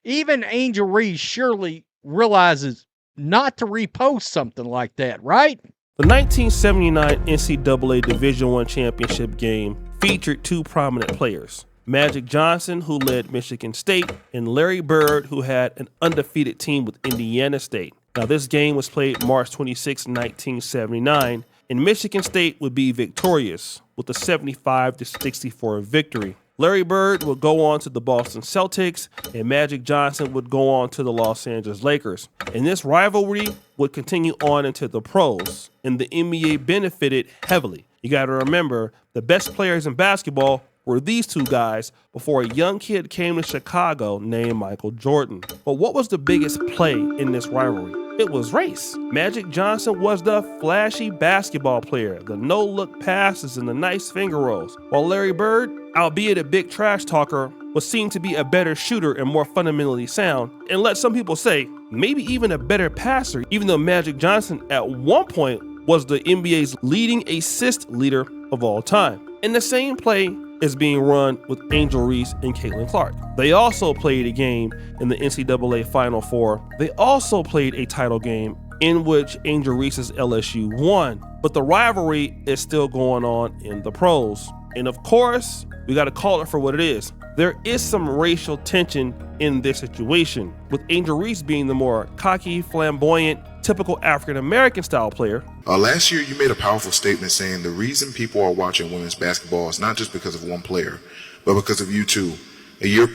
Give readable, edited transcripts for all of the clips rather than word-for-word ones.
Even Angel Reese surely realizes not to repost something like that, right? The 1979 NCAA Division I championship game featured two prominent players, Magic Johnson, who led Michigan State, and Larry Bird, who had an undefeated team with Indiana State. Now, this game was played March 26, 1979, and Michigan State would be victorious with a 75-64 victory. Larry Bird would go on to the Boston Celtics, and Magic Johnson would go on to the Los Angeles Lakers. And this rivalry would continue on into the pros, and the NBA benefited heavily. You got to remember, the best players in basketball were these two guys before a young kid came to Chicago named Michael Jordan. But what was the biggest play in this rivalry? It was race. Magic Johnson was the flashy basketball player, the no-look passes and the nice finger rolls, while Larry Bird, albeit a big trash talker, was seen to be a better shooter and more fundamentally sound, and let some people say, maybe even a better passer, even though Magic Johnson at one point was the NBA's leading assist leader of all time. And the same play is being run with Angel Reese and Caitlin Clark. They also played a game in the NCAA Final Four. They also played a title game in which Angel Reese's LSU won, but the rivalry is still going on in the pros. And of course, we got to call it for what it is. There is some racial tension in this situation, with Angel Reese being the more cocky, flamboyant, typical African-American style player. Last year, you made a powerful statement saying the reason people are watching women's basketball is not just because of one player, but because of you too. A year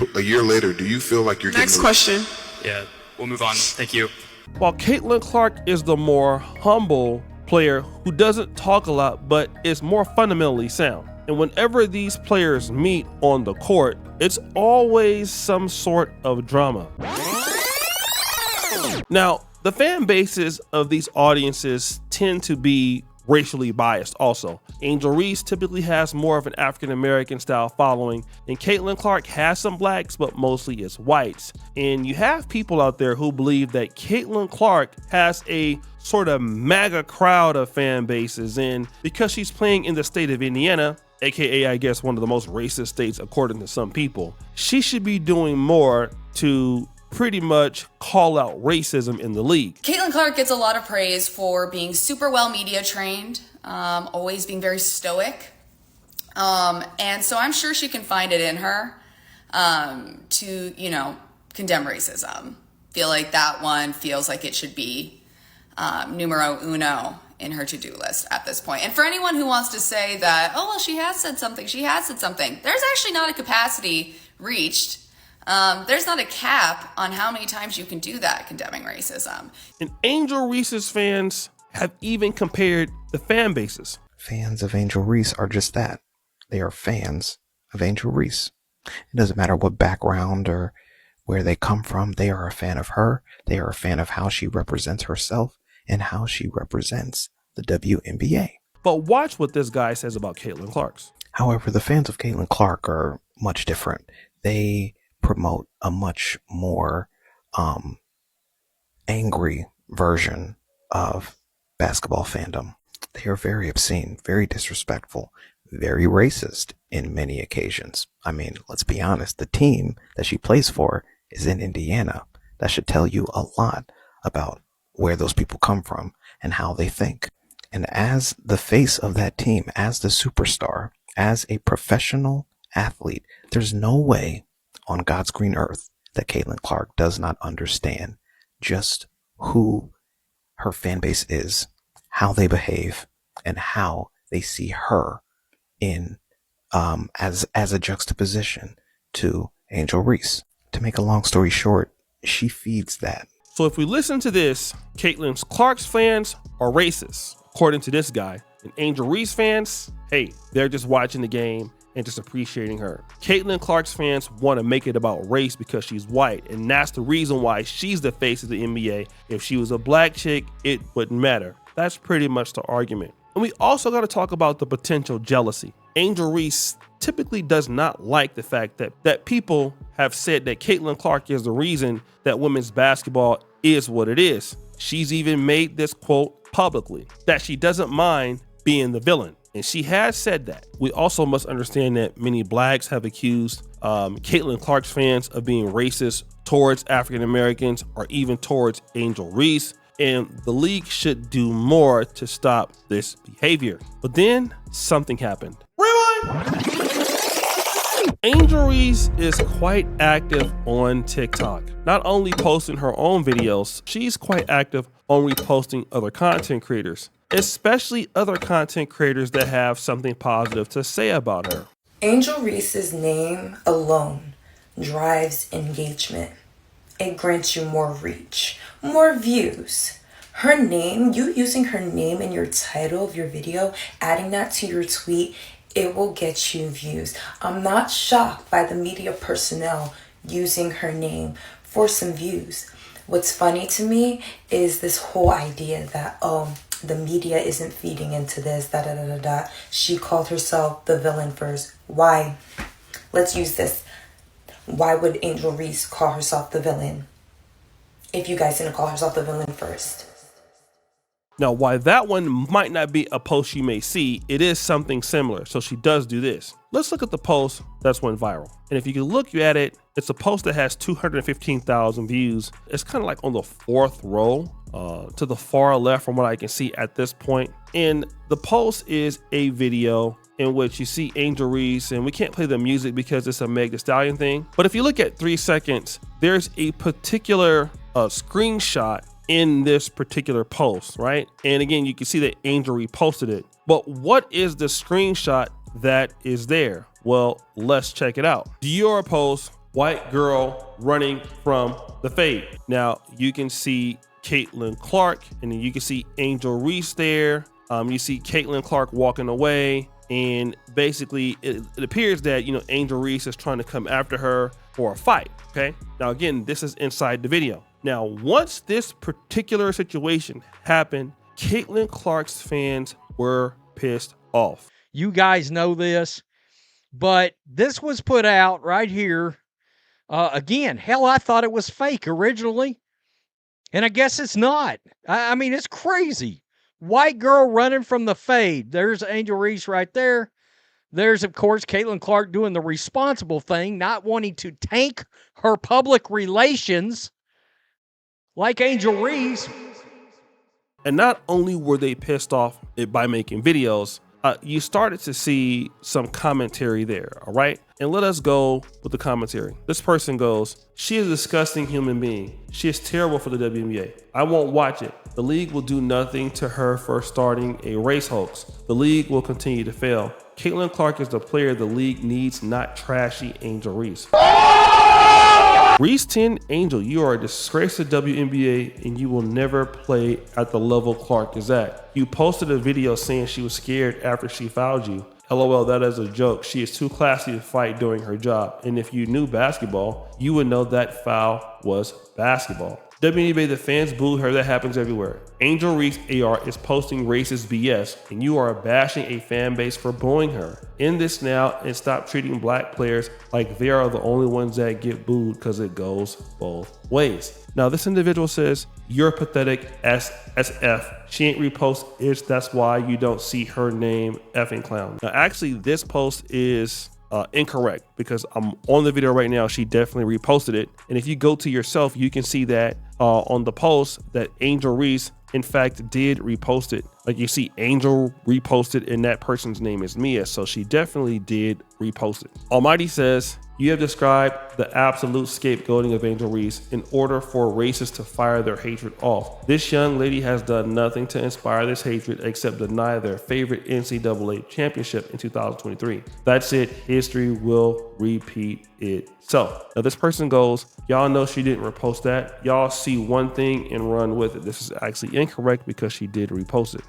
later, do you feel like you're Next question. Yeah, we'll move on. Thank you. While Caitlin Clark is the more humble player who doesn't talk a lot, but is more fundamentally sound. And whenever these players meet on the court, it's always some sort of drama. Now, the fan bases of these audiences tend to be racially biased also. Angel Reese typically has more of an African-American style following, and Caitlin Clark has some blacks, but mostly it's whites. And you have people out there who believe that Caitlin Clark has a sort of MAGA crowd of fan bases, and because she's playing in the state of Indiana, aka I guess one of the most racist states according to some people, she should be doing more to pretty much call out racism in the league. Caitlin Clark gets a lot of praise for being super well media trained, always being very stoic. And so I'm sure she can find it in her to, condemn racism. Feel like that one feels like it should be numero uno in her to-do list at this point. And for anyone who wants to say that, oh, well, she has said something, there's actually not a capacity reached. There's not a cap on how many times you can do that, condemning racism. And Angel Reese's fans have even compared the fan bases. Fans of Angel Reese are just that. They are fans of Angel Reese. It doesn't matter what background or where they come from. They are a fan of her. They are a fan of how she represents herself and how she represents the WNBA. But watch what this guy says about Caitlin Clark. However, the fans of Caitlin Clark are much different. They promote a much more angry version of basketball fandom. They are very obscene, very disrespectful, very racist in many occasions. I mean, let's be honest, the team that she plays for is in Indiana. That should tell you a lot about where those people come from and how they think. And as the face of that team, as the superstar, as a professional athlete, there's no way on God's green earth that Caitlin Clark does not understand just who her fan base is, how they behave, and how they see her in as a juxtaposition to Angel Reese. To make a long story short, she feeds that. So if we listen to this, Caitlin Clark's fans are racist, according to this guy. And Angel Reese fans, hey, they're just watching the game and just appreciating her. Caitlin Clark's fans want to make it about race because she's white, and that's the reason why she's the face of the NBA. If she was a black chick, it wouldn't matter. That's pretty much the argument. And we also got to talk about the potential jealousy. Angel Reese typically does not like the fact that people have said that Caitlin Clark is the reason that women's basketball is what it is. She's even made this quote publicly, that she doesn't mind being the villain. And she has said that. We also must understand that many blacks have accused Caitlin Clark's fans of being racist towards African Americans or even towards Angel Reese, and the league should do more to stop this behavior. But then something happened. Angel Reese is quite active on TikTok, not only posting her own videos, she's quite active on reposting other content creators, especially other content creators that have something positive to say about her. Angel Reese's name alone drives engagement. It grants you more reach, more views. Her name, you using her name in your title of your video, adding that to your tweet, it will get you views. I'm not shocked by the media personnel using her name for some views. What's funny to me is this whole idea that, the media isn't feeding into this, She called herself the villain first. Why? Let's use this. Why would Angel Reese call herself the villain if you guys didn't call herself the villain first? Now, while that one might not be a post you may see, it is something similar. So she does do this. Let's look at the post that's went viral. And if you can look at it, it's a post that has 215,000 views. It's kind of like on the fourth row to the far left from what I can see at this point. And the post is a video in which you see Angel Reese, and we can't play the music because it's a Meg Thee Stallion thing. But if you look at 3 seconds, there's a particular screenshot in this particular post, right? And again, you can see that Angel reposted it. But what is the screenshot that is there? Well, let's check it out. Dior post, white girl running from the fade. Now you can see Caitlin Clark, and then you can see Angel Reese there. You see Caitlin Clark walking away, and basically it appears that, Angel Reese is trying to come after her for a fight. Okay. Now again, this is inside the video. Now, once this particular situation happened, Caitlin Clark's fans were pissed off. You guys know this, but this was put out right here. Again, hell, I thought it was fake originally, and I guess it's not. I mean, it's crazy. White girl running from the fade. There's Angel Reese right there. There's, of course, Caitlin Clark doing the responsible thing, not wanting to tank her public relations like Angel Reese. And not only were they pissed off by making videos, you started to see some commentary there, all right? And let us go with the commentary. This person goes, "She is a disgusting human being. She is terrible for the WNBA. I won't watch it. The league will do nothing to her for starting a race hoax. The league will continue to fail. Caitlin Clark is the player the league needs, not trashy Angel Reese." Reese 10 Angel, you are a disgrace to WNBA and you will never play at the level Clark is at. You posted a video saying she was scared after she fouled you. LOL, that is a joke. She is too classy to fight doing her job. And if you knew basketball, you would know that foul was basketball. WNBA, the fans booed her. That happens everywhere. Angel Reese AR is posting racist BS, and you are bashing a fan base for booing her. End this now and stop treating black players like they are the only ones that get booed, because it goes both ways. Now, this individual says, "You're pathetic SSF. She ain't repost it. That's why you don't see her name, effing clown." Now, actually, this post is incorrect, because I'm on the video right now. She definitely reposted it. And if you go to yourself, you can see that on the post that Angel Reese, in fact, did repost it. Like, you see Angel reposted and that person's name is Mia. So she definitely did repost it. Almighty says, "You have described the absolute scapegoating of Angel Reese in order for racists to fire their hatred off. This young lady has done nothing to inspire this hatred except deny their favorite NCAA championship in 2023. That's it. History will repeat itself." Now this person goes, "Y'all know she didn't repost that. Y'all see one thing and run with it." This is actually incorrect because she did repost it.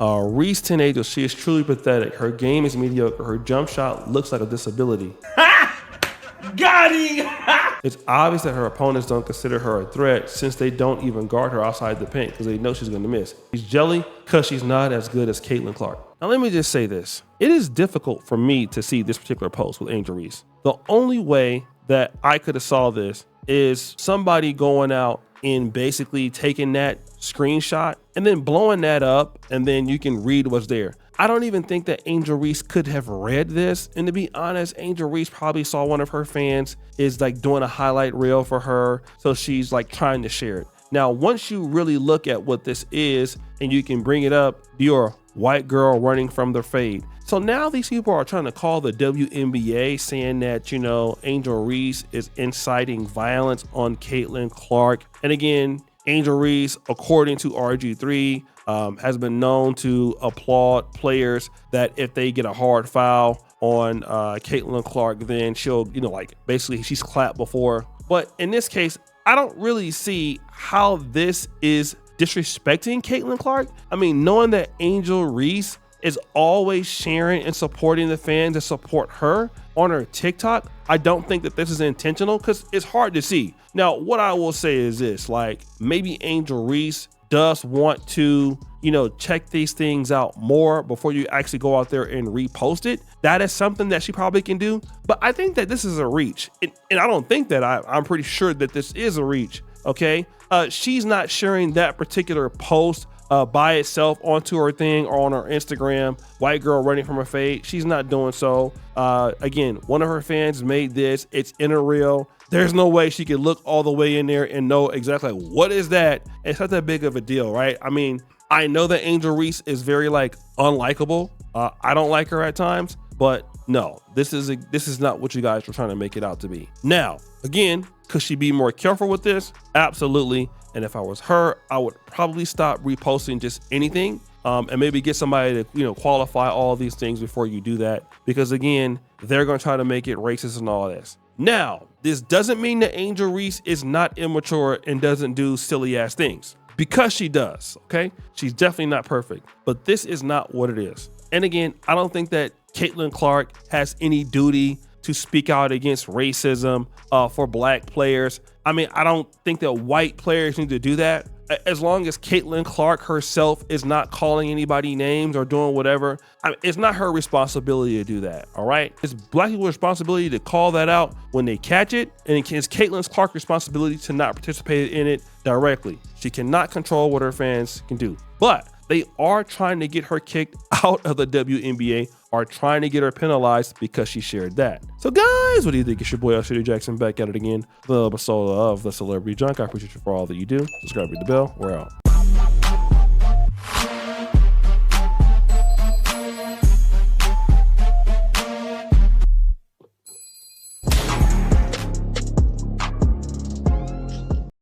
Reese 10 Angel, she is truly pathetic. Her game is mediocre. Her jump shot looks like a disability. Got him! It's obvious that her opponents don't consider her a threat, since they don't even guard her outside the paint because they know she's going to miss. She's jelly because she's not as good as Caitlin Clark. Now let me just say this. It is difficult for me to see this particular post with Angel Reese. The only way that I could have saw this is somebody going out and basically taking that screenshot and then blowing that up, and then you can read what's there. I don't even think that Angel Reese could have read this. And to be honest, Angel Reese probably saw one of her fans is like doing a highlight reel for her. So she's like trying to share it. Now, once you really look at what this is and you can bring it up, you're a white girl running from the fade. So now these people are trying to call the WNBA saying that, you know, Angel Reese is inciting violence on Caitlin Clark. And again, Angel Reese, according to RG3, has been known to applaud players that if they get a hard foul on Caitlin Clark, then she'll, you know, like basically she's clapped before. But in this case, I don't really see how this is disrespecting Caitlin Clark. I mean, knowing that Angel Reese is always sharing and supporting the fans that support her on her TikTok, I don't think that this is intentional because it's hard to see. Now, what I will say is this, like maybe Angel Reese does want to, you know, check these things out more before you actually go out there and repost it. That is something that she probably can do. But I think that this is a reach. And I don't think that I'm pretty sure that this is a reach. Okay. She's not sharing that particular post by itself onto her thing or on her Instagram, white girl running from her fade. She's not doing so. Again, one of her fans made this. It's in a reel. There's no way she could look all the way in there and know exactly what is that. It's not that big of a deal, right? I mean, I know that Angel Reese is very like unlikable. I don't like her at times, but no, this is not what you guys were trying to make it out to be. Now, again, could she be more careful with this? Absolutely. And if I was her, I would probably stop reposting just anything and maybe get somebody to, you know, qualify all these things before you do that. Because again, they're going to try to make it racist and all this. Now, this doesn't mean that Angel Reese is not immature and doesn't do silly ass things, because she does. Okay. She's definitely not perfect, but this is not what it is. And again, I don't think that Caitlin Clark has any duty to speak out against racism for black players. I mean, I don't think that white players need to do that. As long as Caitlin Clark herself is not calling anybody names or doing whatever, I mean, it's not her responsibility to do that. All right. It's black people's responsibility to call that out when they catch it. And it's Caitlin Clark's responsibility to not participate in it directly. She cannot control what her fans can do, but they are trying to get her kicked out of the WNBA, are trying to get her penalized because she shared that. So guys, what do you think? It's your boy Shady Jackson back at it again. The episode of The Celebrity Junk. I appreciate you for all that you do. Subscribe, read the bell. We're out.